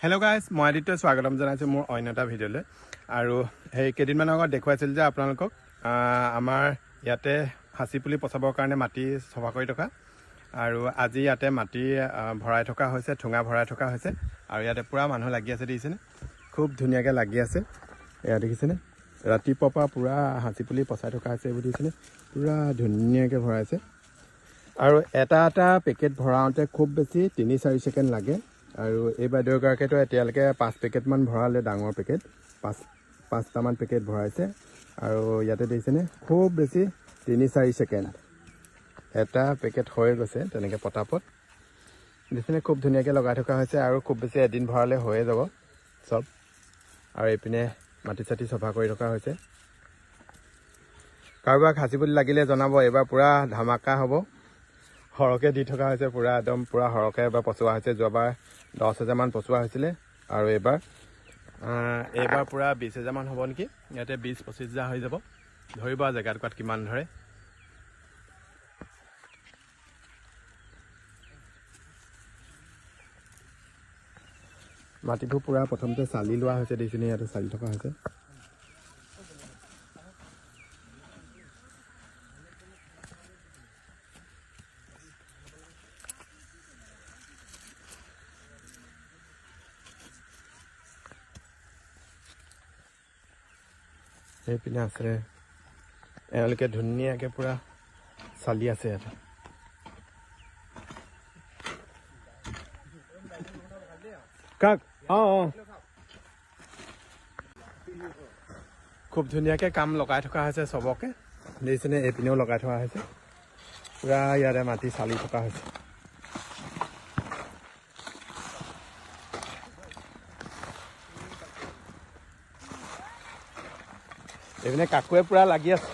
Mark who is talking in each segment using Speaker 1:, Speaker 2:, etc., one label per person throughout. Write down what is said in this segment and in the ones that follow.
Speaker 1: Hello' guys, মই আদিত্য স্বাগতম জনাইছোঁ মোৰ অন্য এটা ভিডিঅ'লৈ। আৰু সেই কেইদিনমানৰ আগত দেখুৱাইছিল যে আপোনালোকক আমাৰ ইয়াতে সাঁচি পুলি পচাবৰ কাৰণে মাটি চফা কৰি থকা। আৰু আজি ইয়াতে মাটি ভৰাই থকা হৈছে, ঠুঙা ভৰাই থকা হৈছে। আৰু ইয়াতে পূৰা মানুহ লাগি আছে, দেখিছেনে? খুব ধুনীয়াকৈ লাগি আছে। এয়া দেখিছেনে? ৰাতিপুৱাৰ পৰা পূৰা সাঁচি পুলি পচাই থকা হৈছে, এইবোৰ দেখিছেনে? পূৰা ধুনীয়াকৈ ভৰাইছে। আৰু এটা এটা পেকেট ভৰাওঁতে খুব বেছি ৩-৪ ছেকেণ্ড লাগে। আৰু এই বাইদেউগৰাকীয়েতো এতিয়ালৈকে 5 পেকেটমান ভৰালে, ডাঙৰ পেকেট 5টামান পেকেট ভৰাইছে। আৰু ইয়াতে দেখিছেনে, খুব বেছি ৩-৪ ছেকেণ্ড এটা পেকেট হৈ গৈছে তেনেকৈ পটাপট। দেখিছেনে, খুব ধুনীয়াকৈ লগাই থকা হৈছে। আৰু খুব বেছি এদিন ভৰালে হৈয়ে যাব চব। আৰু এইপিনে মাটি চাটি চফা কৰি থকা হৈছে। কাৰোবাক সাঁচি পুলি লাগিলে জনাব, এইবাৰ পূৰা ধামাকা হ'ব। সৰহকৈ দি থকা হৈছে, পূৰা একদম পূৰা সৰহকৈ এবাৰ পচোৱা হৈছে। যোৱাবাৰ 10,000মান পচোৱা হৈছিলে। আৰু এইবাৰ পূৰা 20,000মান হ'ব নেকি। ইয়াতে 20-25,000 হৈ যাব। ধৰিব জেগাত কোৱাত কিমান ধৰে। মাটিবোৰ পূৰা প্ৰথমতে চালি লোৱা হৈছে, দেখিছেনে? ইয়াতে চালি থকা হৈছে। সেইপিনে আছে, এওঁলোকে ধুনীয়াকৈ পূৰা চালি আছে ইয়াতে। কাক খুব ধুনীয়াকৈ কাম লগাই থকা হৈছে চবকে, দেখিছেনে? এইপিনেও লগাই থকা হৈছে। পূৰা ইয়াতে মাটি চালি থকা হৈছে। এইপিনে কাকুৱে পূৰা লাগি আছে।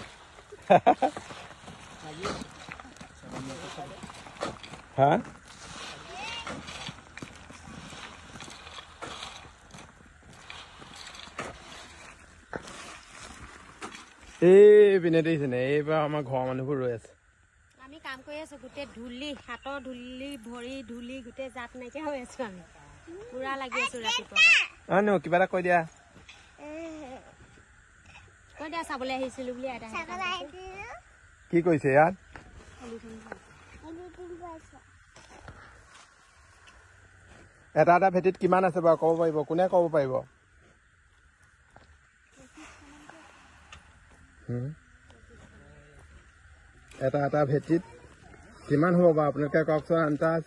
Speaker 1: হা এইপিনে দেখিছেনে? এইবাৰ আমাৰ ঘৰৰ মানুহবোৰ ৰৈ আছে।
Speaker 2: আমি কাম কৰি আছো, গোটেই ধূলি, হাতৰ ধূলি, ভৰি ধূলি, গোটেই জাত নাইকিয়া হৈ আছো। আমি পুৰা লাগি আছো ৰাতিপুৱা।
Speaker 1: নো কিবা এটা কৈ দিয়া।
Speaker 2: কৈ দিয়া চাবলৈ আহিছিলো বুলি।
Speaker 1: কি কৰিছে ইয়াত? এটা এটা ভেটিত কিমান আছে বাৰু ক'ব পাৰিব? কোনে ক'ব পাৰিব? এটা এটা ভেটিত কিমান হ'ব বাৰু আপোনালোকে কওকচোন আন্দাজ।